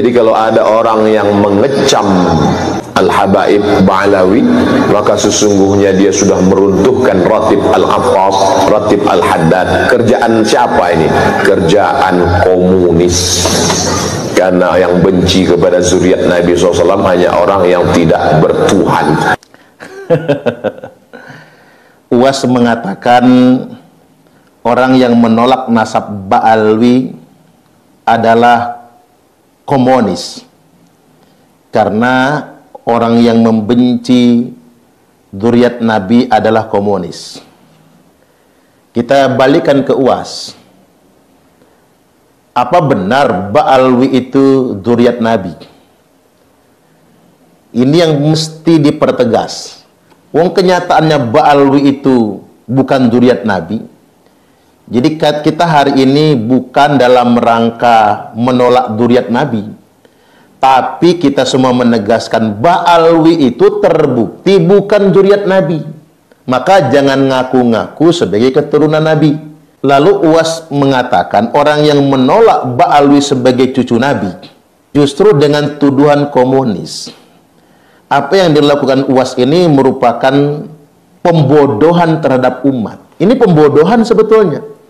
Jadi kalau ada orang yang mengecam Al-Habaib Ba'alawi, maka sesungguhnya dia sudah meruntuhkan Ratib Al-Affas, Ratib Al-Haddad. Kerjaan siapa ini? Kerjaan komunis. Karena yang benci kepada zuriat Nabi SAW hanya orang yang tidak bertuhan. UAS mengatakan orang yang menolak nasab Ba'alawi adalah komunis, karena orang yang membenci zuriat Nabi adalah komunis. Kita balikan ke UAS. Apa benar Ba'alawi itu zuriat Nabi? Ini yang mesti dipertegas. Wong kenyataannya Ba'alawi itu bukan zuriat Nabi. Jadi kita hari ini bukan dalam rangka menolak zuriat Nabi, tapi kita semua menegaskan Ba'alawi itu terbukti bukan zuriat Nabi. Maka jangan ngaku-ngaku sebagai keturunan Nabi. Lalu UAS mengatakan orang yang menolak Ba'alawi sebagai cucu Nabi justru dengan tuduhan komunis. Apa yang dilakukan UAS ini merupakan pembodohan terhadap umat. Ini pembodohan sebetulnya.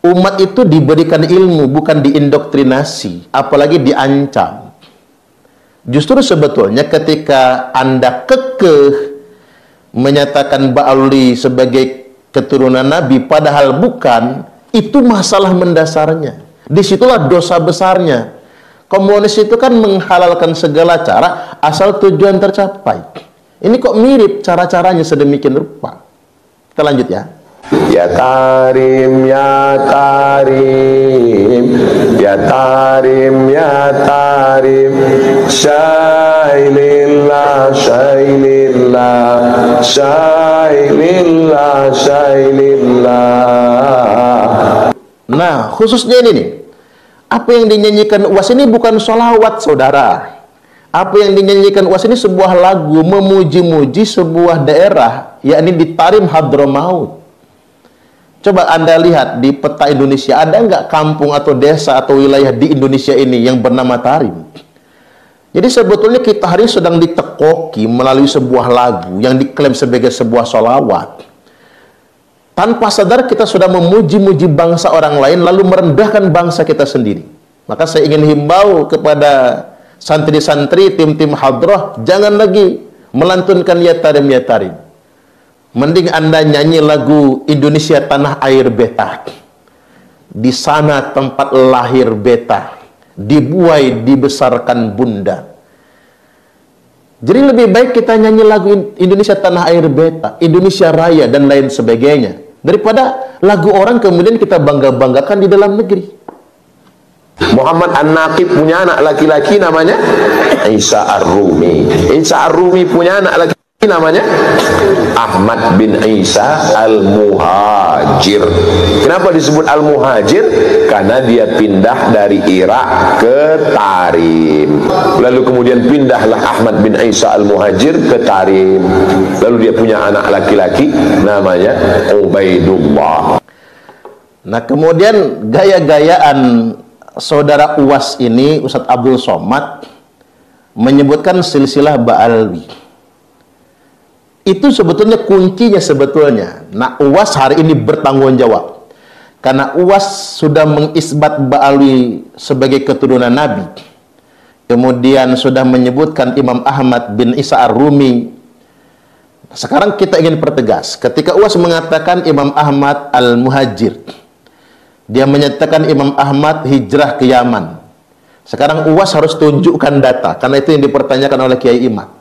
Umat itu diberikan ilmu, bukan diindoktrinasi, apalagi diancam. Justru sebetulnya ketika Anda kekeh menyatakan Ba'alawi sebagai keturunan Nabi, padahal bukan, itu masalah mendasarnya. Disitulah dosa besarnya. Komunis itu kan menghalalkan segala cara asal tujuan tercapai. Ini kok mirip cara-caranya sedemikian rupa. Kita lanjut ya. Ya Karim, Ya Karim, Ya Karim, Ya Karim, Syailillah, Syailillah, Syailillah, Syailillah. Nah, khususnya ini nih, apa yang dinyanyikan UAS ini bukan sholawat, saudara. Apa yang dinyanyikan UAS ini sebuah lagu memuji-muji sebuah daerah, yakni di Tarim Hadramaut. Coba Anda lihat di peta Indonesia, ada nggak kampung atau desa atau wilayah di Indonesia ini yang bernama Tarim? Jadi sebetulnya kita hari ini sedang ditekoki melalui sebuah lagu yang diklaim sebagai sebuah sholawat. Tanpa sadar kita sudah memuji-muji bangsa orang lain lalu merendahkan bangsa kita sendiri. Maka saya ingin himbau kepada santri-santri, tim-tim hadrah, jangan lagi melantunkan Ya Tarim, Ya Tarim. Mending Anda nyanyi lagu Indonesia Tanah Air Beta. Di sana tempat lahir beta, dibuai dibesarkan bunda. Jadi lebih baik kita nyanyi lagu Indonesia Tanah Air Beta, Indonesia Raya, dan lain sebagainya, daripada lagu orang kemudian kita bangga-banggakan di dalam negeri. Muhammad An-Naqib punya anak laki-laki namanya Isa Ar-Rumi. Isa Ar-Rumi punya anak laki-laki namanya Ahmad bin Isa Al-Muhajir. Kenapa disebut Al-Muhajir? Karena dia pindah dari Irak ke Tarim. Lalu kemudian pindahlah Ahmad bin Isa Al-Muhajir ke Tarim. Lalu dia punya anak laki-laki namanya Ubaidullah. Nah, kemudian gaya-gayaan saudara UAS ini, Ustadz Abdul Somad, menyebutkan silsilah Ba'alawi. Itu sebetulnya kuncinya sebetulnya. Nah, UAS hari ini bertanggung jawab. Karena UAS sudah mengisbat Ba'alawi sebagai keturunan Nabi. Kemudian sudah menyebutkan Imam Ahmad bin Isa Ar-Rumi. Sekarang kita ingin pertegas. Ketika UAS mengatakan Imam Ahmad Al-Muhajir, dia menyatakan Imam Ahmad hijrah ke Yaman. Sekarang UAS harus tunjukkan data, karena itu yang dipertanyakan oleh Kiai Imad.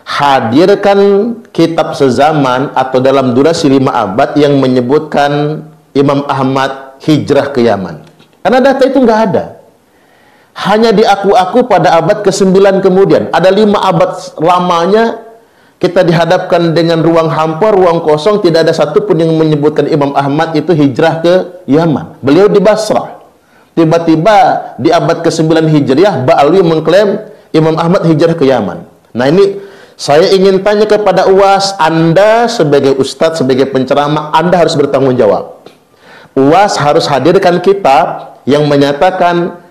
Hadirkan kitab sezaman atau dalam durasi 5 abad yang menyebutkan Imam Ahmad hijrah ke Yaman. Karena data itu nggak ada. Hanya diaku-aku pada abad ke-9 kemudian. Ada 5 abad lamanya kita dihadapkan dengan ruang hampa, ruang kosong, tidak ada satupun yang menyebutkan Imam Ahmad itu hijrah ke Yaman. Beliau di Basrah. Tiba-tiba di abad ke-9 Hijriah, Ba'alawi mengklaim Imam Ahmad hijrah ke Yaman. Nah, ini saya ingin tanya kepada UAS, Anda sebagai ustadz, sebagai penceramah, Anda harus bertanggung jawab. UAS harus hadirkan kitab yang menyatakan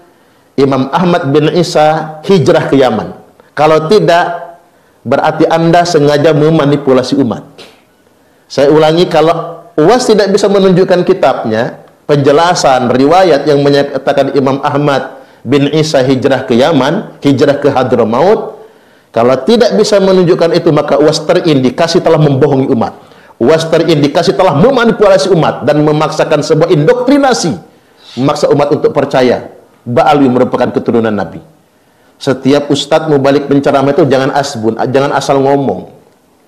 Imam Ahmad bin Isa hijrah ke Yaman? Kalau tidak, berarti Anda sengaja memanipulasi umat. Saya ulangi, kalau UAS tidak bisa menunjukkan kitabnya, penjelasan riwayat yang menyatakan Imam Ahmad bin Isa hijrah ke Yaman, hijrah ke Hadramaut, kalau tidak bisa menunjukkan itu, maka UAS terindikasi telah membohongi umat. UAS terindikasi telah memanipulasi umat dan memaksakan sebuah indoktrinasi, memaksa umat untuk percaya Ba'alwi merupakan keturunan Nabi. Setiap ustadz mau balik penceramah itu jangan asbun, jangan asal ngomong.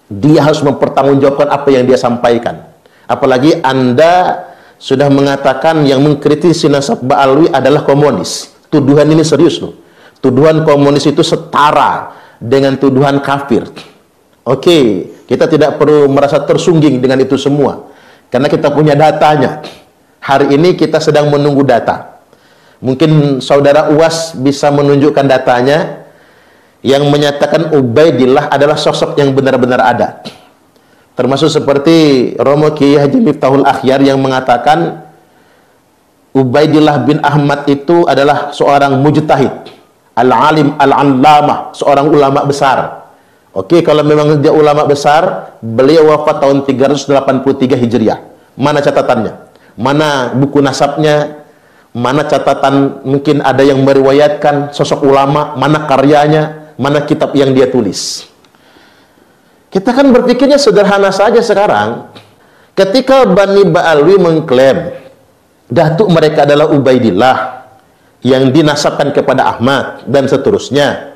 Dia harus mempertanggungjawabkan apa yang dia sampaikan. Apalagi Anda sudah mengatakan yang mengkritisi nasab Ba'alwi adalah komunis. Tuduhan ini serius loh. Tuduhan komunis itu setara dengan tuduhan kafir. Oke, kita tidak perlu merasa tersungging dengan itu semua, karena kita punya datanya. Hari ini kita sedang menunggu data. Mungkin saudara UAS bisa menunjukkan datanya yang menyatakan Ubaidillah adalah sosok yang benar-benar ada. Termasuk seperti Romo Kiai Haji Miftahul Akhyar yang mengatakan Ubaidillah bin Ahmad itu adalah seorang mujtahid, al-alim al-allamah, seorang ulama besar. Oke, kalau memang dia ulama besar, beliau wafat tahun 383 Hijriah. Mana catatannya? Mana buku nasabnya? Mana catatan, mungkin ada yang meriwayatkan sosok ulama, mana karyanya, mana kitab yang dia tulis. Kita kan berpikirnya sederhana saja sekarang. Ketika Bani Ba'alwi mengklaim datuk mereka adalah Ubaidillah yang dinasabkan kepada Ahmad dan seterusnya,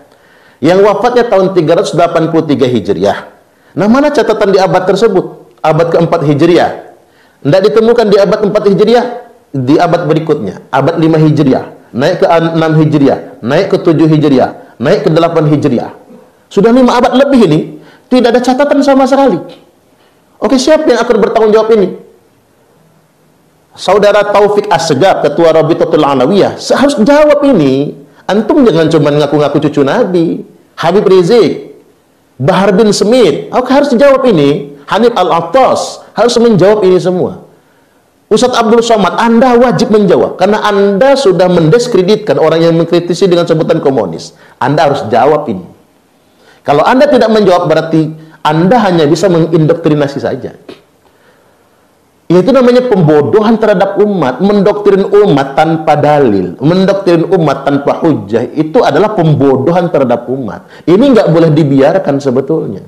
yang wafatnya tahun 383 Hijriah. Nah, mana catatan di abad tersebut? Abad keempat Hijriah. Tidak ditemukan di abad 4 Hijriah. Di abad berikutnya, abad 5 Hijriah, naik ke 6 Hijriah, naik ke 7 Hijriah, naik ke 8 Hijriah. Sudah 5 abad lebih ini, tidak ada catatan sama sekali. Oke, siapa yang akan bertanggung jawab ini? Saudara Taufik As-Segaf, Ketua Rabitatul Alawiyah, harus jawab ini. Antum jangan cuma ngaku-ngaku cucu Nabi. Habib Rizik, Bahar bin Smith, oke, harus dijawab ini. Hanif Al-Attas harus menjawab ini semua. Ustadz Abdul Somad, Anda wajib menjawab, karena Anda sudah mendiskreditkan orang yang mengkritisi dengan sebutan komunis. Anda harus jawab ini. Kalau Anda tidak menjawab, berarti Anda hanya bisa mengindoktrinasi saja. Itu namanya pembodohan terhadap umat. Mendoktrin umat tanpa dalil, mendoktrin umat tanpa hujah, itu adalah pembodohan terhadap umat. Ini nggak boleh dibiarkan sebetulnya.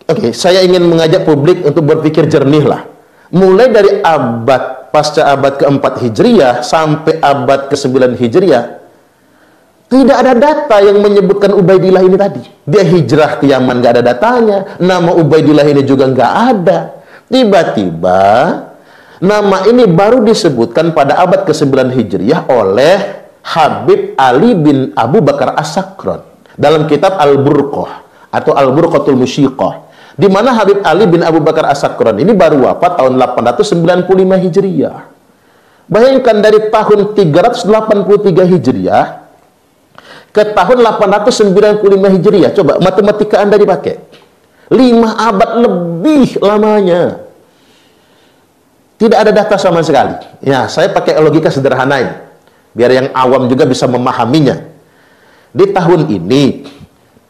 Oke, saya ingin mengajak publik untuk berpikir jernih lah. Mulai dari pasca abad keempat Hijriah sampai abad ke-9 Hijriah, tidak ada data yang menyebutkan Ubaidillah ini tadi. Dia hijrah ke Yaman, nggak ada datanya. Nama Ubaidillah ini juga nggak ada. Tiba-tiba nama ini baru disebutkan pada abad ke-9 Hijriah oleh Habib Ali bin Abu Bakar As-Sakran dalam kitab Al-Burqah atau Al-Burqatul Musyiqah, di mana Habib Ali bin Abu Bakar As-Sakran ini baru wafat tahun 895 Hijriah. Bayangkan dari tahun 383 Hijriah ke tahun 895 Hijriah. Coba matematika Anda dipakai. 5 abad lebih lamanya. Tidak ada data sama sekali. Ya, saya pakai logika sederhana ini, biar yang awam juga bisa memahaminya. Di tahun ini,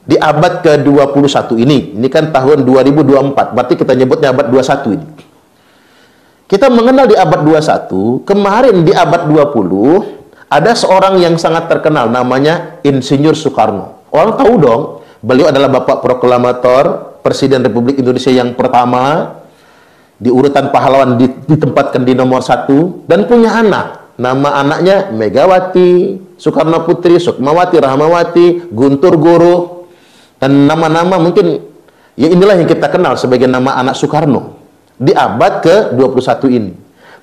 di abad ke-21 ini kan tahun 2024, berarti kita nyebutnya abad 21 ini. Kita mengenal di abad 21, kemarin di abad 20, ada seorang yang sangat terkenal, namanya Insinyur Soekarno. Orang tahu dong, beliau adalah Bapak Proklamator, Presiden Republik Indonesia yang pertama, di urutan pahlawan ditempatkan di nomor 1, dan punya anak. Nama anaknya Megawati, Soekarno Putri, Sukmawati, Rahmawati, Guntur Guru, dan nama-nama mungkin, ya inilah yang kita kenal sebagai nama anak Soekarno di abad ke-21 ini.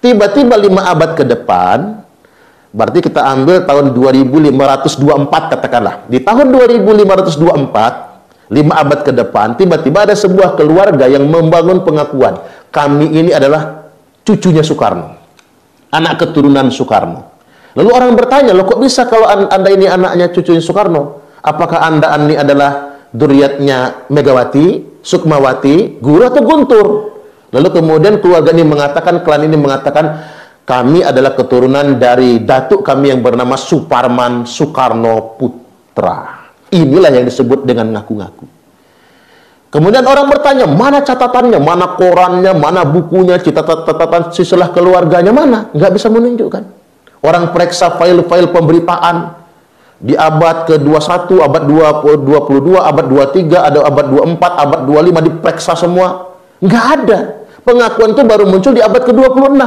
Tiba-tiba 5 abad ke depan, berarti kita ambil tahun 2524 katakanlah. Di tahun 2524, 5 abad ke depan, tiba-tiba ada sebuah keluarga yang membangun pengakuan, kami ini adalah cucunya Soekarno, anak keturunan Soekarno. Lalu orang bertanya, loh kok bisa kalau Anda ini anaknya cucunya Soekarno? Apakah Anda ini adalah dzurriatnya Megawati, Sukmawati, Guru atau Guntur? Lalu kemudian keluarga ini mengatakan, klan ini mengatakan, kami adalah keturunan dari datuk kami yang bernama Suparman Soekarno Putra. Inilah yang disebut dengan ngaku-ngaku. Kemudian orang bertanya, mana catatannya, mana korannya, mana bukunya, catatan silsilah keluarganya, mana? Nggak bisa menunjukkan. Orang periksa file-file pemberitaan di abad ke-21, abad 22, abad 23, ada abad 24, abad 25, diperiksa semua. Nggak ada. Pengakuan itu baru muncul di abad ke-26.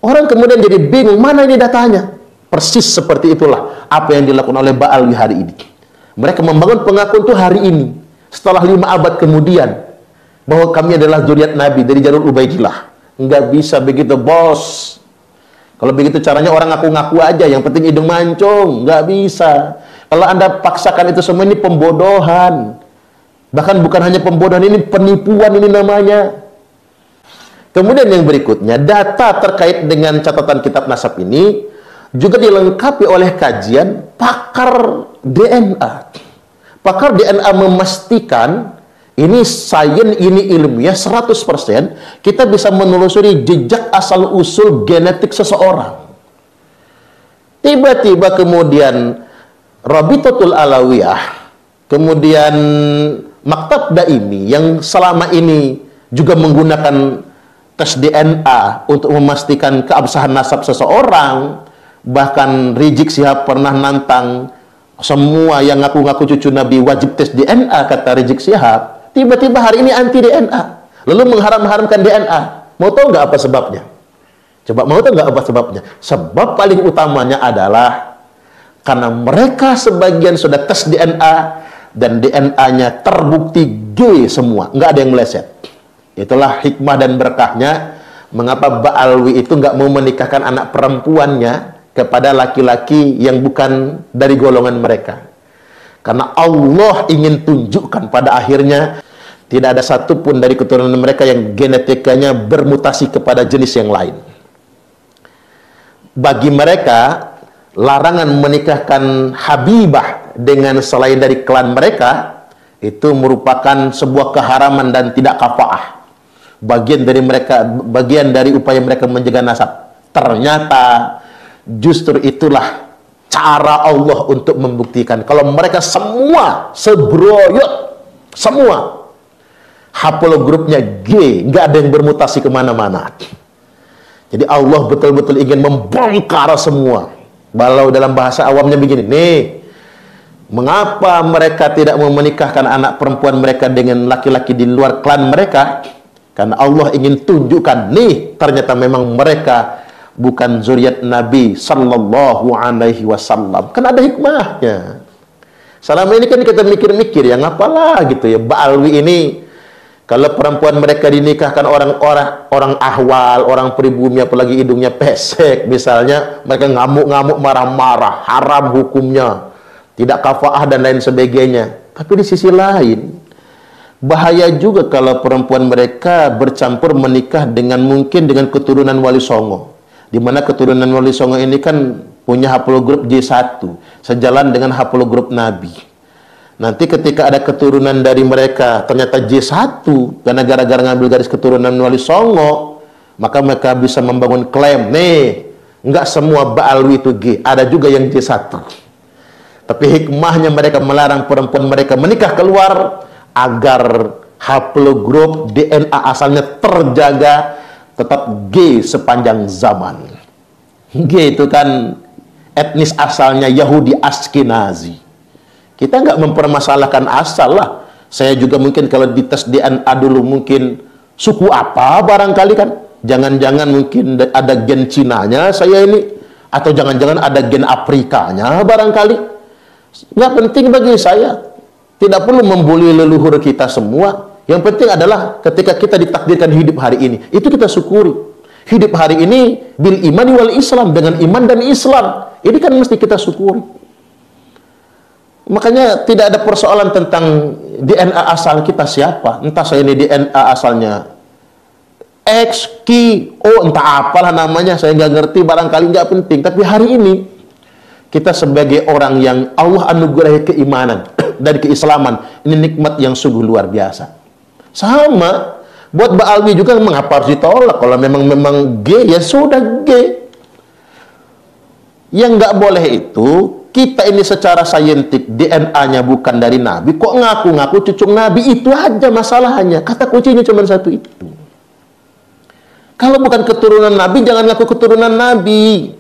Orang kemudian jadi bingung, mana ini datanya? Persis seperti itulah apa yang dilakukan oleh Ba'alwi hari ini. Mereka membangun pengakuan itu hari ini, setelah 5 abad kemudian, bahwa kami adalah zuriat Nabi dari Jalur Ubaidillah. Nggak bisa begitu, bos. Kalau begitu caranya orang ngaku-ngaku aja, yang penting hidung mancung. Nggak bisa. Kalau Anda paksakan itu semua, ini pembodohan. Bahkan bukan hanya pembodohan, ini penipuan ini namanya. Kemudian yang berikutnya, data terkait dengan catatan kitab nasab ini juga dilengkapi oleh kajian pakar DNA. Pakar DNA memastikan ini sains, ini ilmiah 100%, kita bisa menelusuri jejak asal-usul genetik seseorang. Tiba-tiba kemudian Rabitatul Alawiyah, kemudian Maktab Daimi yang selama ini juga menggunakan tes DNA untuk memastikan keabsahan nasab seseorang, bahkan Rizik Syihab pernah nantang semua yang ngaku-ngaku cucu Nabi wajib tes DNA, kata Rizik Syihab. Tiba-tiba hari ini anti DNA, lalu mengharam-haramkan DNA. Mau tahu nggak apa sebabnya? Coba mau tahu nggak apa sebabnya? Sebab paling utamanya adalah karena mereka sebagian sudah tes DNA dan DNA-nya terbukti G semua, nggak ada yang meleset. Itulah hikmah dan berkahnya mengapa Ba'alwi itu nggak mau menikahkan anak perempuannya kepada laki-laki yang bukan dari golongan mereka. Karena Allah ingin tunjukkan pada akhirnya tidak ada satupun dari keturunan mereka yang genetikanya bermutasi kepada jenis yang lain. Bagi mereka, larangan menikahkan Habibah dengan selain dari klan mereka itu merupakan sebuah keharaman dan tidak kafaah. Bagian dari upaya mereka menjaga nasab. Ternyata justru itulah cara Allah untuk membuktikan kalau mereka semua sebroyot, semua haplogrupnya G, nggak ada yang bermutasi kemana-mana. Jadi Allah betul-betul ingin membongkar semua. Kalau dalam bahasa awamnya begini, nih, mengapa mereka tidak mau menikahkan anak perempuan mereka dengan laki-laki di luar klan mereka? Karena Allah ingin tunjukkan, nih, ternyata memang mereka bukan zuriat Nabi sallallahu alaihi wasallam. Kan ada hikmahnya. Selama ini kan kita mikir-mikir, ya ngapalah gitu ya, Ba'alwi ini kalau perempuan mereka dinikahkan orang ahwal, orang pribumi, apalagi hidungnya pesek misalnya, mereka ngamuk-ngamuk, marah-marah, haram hukumnya, tidak kafaah dan lain sebagainya. Tapi di sisi lain bahaya juga kalau perempuan mereka bercampur menikah dengan mungkin dengan keturunan Wali Songo, di mana keturunan Wali Songo ini kan punya haplogrup J1, sejalan dengan haplogrup Nabi. Nanti ketika ada keturunan dari mereka ternyata J1, karena gara-gara ngambil garis keturunan Wali Songo, maka mereka bisa membangun klaim, nih, enggak semua Ba'alwi itu G, ada juga yang J1. Tapi hikmahnya mereka melarang perempuan mereka menikah keluar agar haplogrup DNA asalnya terjaga tetap G sepanjang zaman. G itu kan etnis asalnya Yahudi Ashkenazi. Kita nggak mempermasalahkan asal lah. Saya juga mungkin kalau dites DNA dulu mungkin suku apa barangkali kan. Jangan-jangan mungkin ada gen Cinanya saya ini. Atau jangan-jangan ada gen Afrikanya barangkali. Nggak penting bagi saya. Tidak perlu membuli leluhur kita semua. Yang penting adalah ketika kita ditakdirkan hidup hari ini, itu kita syukuri. Hidup hari ini bil imani wal Islam, dengan iman dan Islam. Ini kan mesti kita syukuri. Makanya tidak ada persoalan tentang DNA asal kita siapa. Entah saya ini DNA asalnya X, Q, O, entah apalah namanya, saya nggak ngerti, barangkali nggak penting. Tapi hari ini kita sebagai orang yang Allah anugerahi keimanan dari keislaman, ini nikmat yang sungguh luar biasa. Sama Buat Mbak Alwi juga mengapa harus ditolak? Kalau memang gay, ya sudah gay. Yang nggak boleh itu, kita ini secara saintik DNA-nya bukan dari Nabi, kok ngaku-ngaku cucu Nabi, itu aja masalahnya. Kata kuncinya cuma satu itu. Kalau bukan keturunan Nabi, jangan ngaku keturunan Nabi.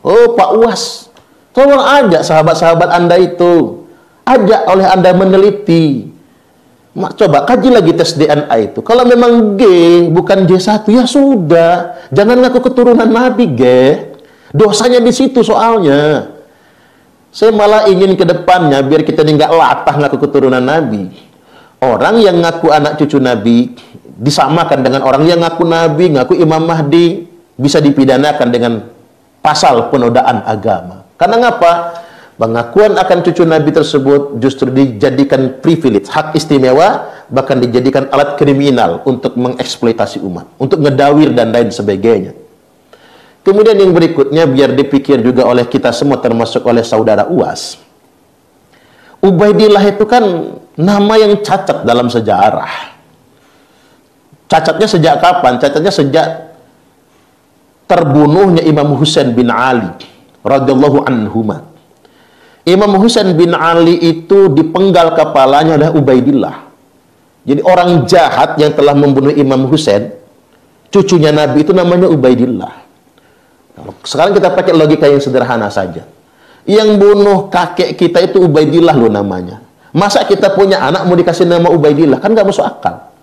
Oh, Pak Uwas, tolong ajak sahabat-sahabat Anda itu. Ajak oleh Anda meneliti. Coba kaji lagi tes DNA itu. Kalau memang G, bukan J1, ya sudah. Jangan ngaku keturunan Nabi, G. Dosanya di situ soalnya. Saya malah ingin ke depannya, biar kita ini nggak latah ngaku keturunan Nabi. Orang yang ngaku anak cucu Nabi, disamakan dengan orang yang ngaku Nabi, ngaku Imam Mahdi, bisa dipidanakan dengan pasal penodaan agama. Karena ngapa? Pengakuan akan cucu Nabi tersebut justru dijadikan privilege, hak istimewa, bahkan dijadikan alat kriminal untuk mengeksploitasi umat, untuk ngedawir dan lain sebagainya. Kemudian yang berikutnya, biar dipikir juga oleh kita semua, termasuk oleh saudara Uwas, Ubaidillah itu kan nama yang cacat dalam sejarah. Cacatnya sejak kapan? Cacatnya sejak terbunuhnya Imam Husain bin Ali radhiyallahu anhuma. Imam Husain bin Ali itu dipenggal kepalanya oleh Ubaidillah. Jadi orang jahat yang telah membunuh Imam Husain, cucunya Nabi, itu namanya Ubaidillah. Sekarang kita pakai logika yang sederhana saja. Yang bunuh kakek kita itu Ubaidillah loh namanya. Masa kita punya anak mau dikasih nama Ubaidillah? Kan nggak masuk akal.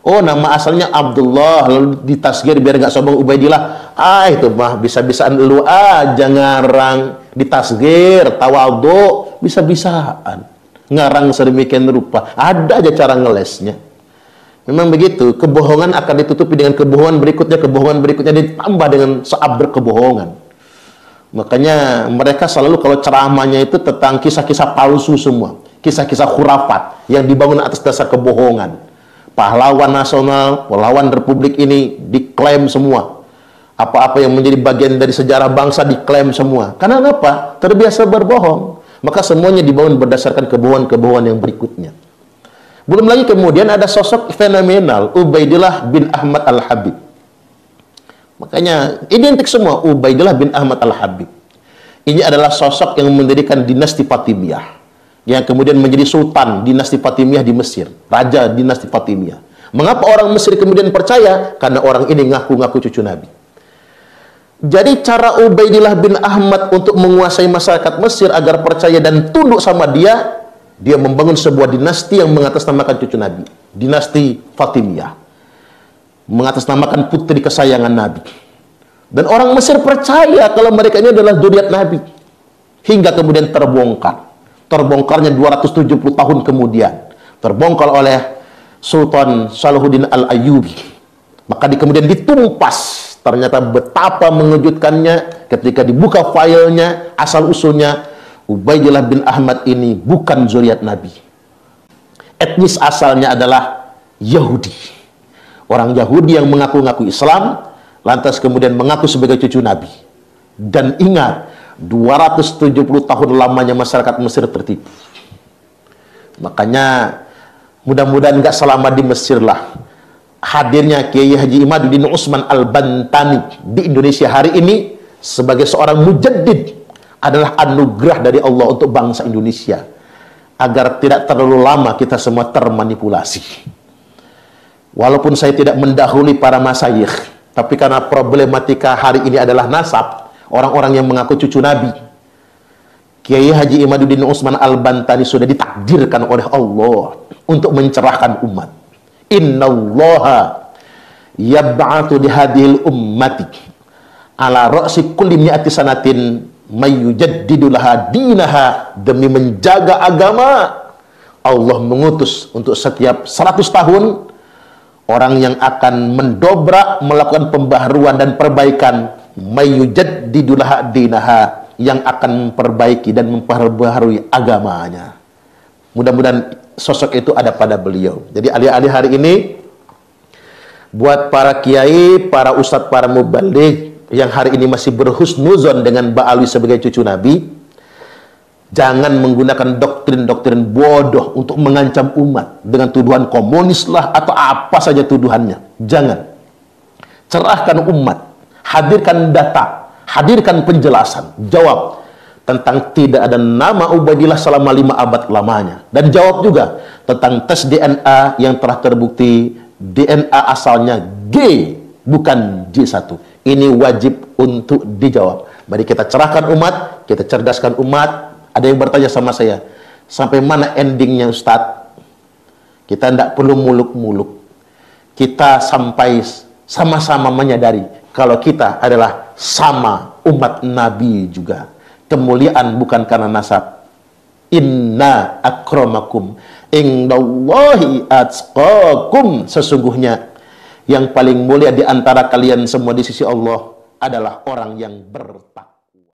Oh, nama asalnya Abdullah, lalu ditasgir biar nggak sombong Ubaidillah. Itu mah bisa-bisaan lu aja ngarang, ditasgir, tawadhu, bisa-bisaan. Ngarang sedemikian rupa. Ada aja cara ngelesnya. Memang begitu, kebohongan akan ditutupi dengan kebohongan berikutnya ditambah dengan seabrek kebohongan. Makanya mereka selalu kalau ceramahnya itu tentang kisah-kisah palsu semua. Kisah-kisah khurafat yang dibangun atas dasar kebohongan. Pahlawan nasional, pahlawan republik ini diklaim semua. Apa-apa yang menjadi bagian dari sejarah bangsa diklaim semua. Karena apa? Terbiasa berbohong. Maka semuanya dibangun berdasarkan kebohongan-kebohongan yang berikutnya. Belum lagi kemudian ada sosok fenomenal, Ubaidillah bin Ahmad Al-Habib. Makanya identik semua, Ubaidillah bin Ahmad Al-Habib. Ini adalah sosok yang mendirikan dinasti Fatimiyah, yang kemudian menjadi sultan dinasti Fatimiyah di Mesir, raja dinasti Fatimiyah. Mengapa orang Mesir kemudian percaya? Karena orang ini ngaku-ngaku cucu Nabi. Jadi cara Ubaidillah bin Ahmad untuk menguasai masyarakat Mesir agar percaya dan tunduk sama dia, dia membangun sebuah dinasti yang mengatasnamakan cucu Nabi, dinasti Fatimiyah, mengatasnamakan putri kesayangan Nabi. Dan orang Mesir percaya kalau mereka ini adalah zuriat Nabi, hingga kemudian terbongkarnya 270 tahun kemudian, terbongkar oleh Sultan Salahuddin Al-Ayyubi. Maka kemudian ditumpas. Ternyata betapa mengejutkannya ketika dibuka filenya, asal-usulnya Ubaidillah bin Ahmad ini bukan zuriat Nabi. Etnis asalnya adalah Yahudi. Orang Yahudi yang mengaku-ngaku Islam, lantas kemudian mengaku sebagai cucu Nabi. Dan ingat, 270 tahun lamanya masyarakat Mesir tertipu. Makanya mudah-mudahan nggak selama di Mesir lah hadirnya Kiai Haji Imaduddin Usman Al-Bantani di Indonesia hari ini sebagai seorang mujaddid adalah anugerah dari Allah untuk bangsa Indonesia, agar tidak terlalu lama kita semua termanipulasi. Walaupun saya tidak mendahului para masyayikh, tapi karena problematika hari ini adalah nasab, orang-orang yang mengaku cucu Nabi, Kiai Haji Imaduddin Usman Al-Bantani sudah ditakdirkan oleh Allah untuk mencerahkan umat. Innallaha yab'atu di hadhil ummati ala ra'si kulli mi'ati sanatin mayyujaddidu laha dinaha. Demi menjaga agama, Allah mengutus untuk setiap 100 tahun orang yang akan mendobrak, melakukan pembaharuan dan perbaikan, mayyujaddidu laha dinaha, yang akan memperbaiki dan memperbaharui agamanya. Mudah-mudahan sosok itu ada pada beliau. Jadi alih-alih hari ini buat para kiai, para ustadz, para mubaligh yang hari ini masih berhusnuzon dengan Mbak Alwi sebagai cucu Nabi, Jangan menggunakan doktrin-doktrin bodoh untuk mengancam umat dengan tuduhan komunis lah atau apa saja tuduhannya. Jangan. Cerahkan umat, hadirkan data, hadirkan penjelasan, jawab tentang tidak ada nama Ubaidillah selama 5 abad lamanya. Dan jawab juga tentang tes DNA yang telah terbukti DNA asalnya G, bukan J1. Ini wajib untuk dijawab. Mari kita cerahkan umat, kita cerdaskan umat. Ada yang bertanya sama saya, sampai mana endingnya Ustadz? Kita tidak perlu muluk-muluk. Kita sampai sama-sama menyadari kalau kita adalah sama umat Nabi juga. Kemuliaan bukan karena nasab. Inna akramakum indallahi atqakum. Sesungguhnya yang paling mulia di antara kalian semua di sisi Allah adalah orang yang bertakwa.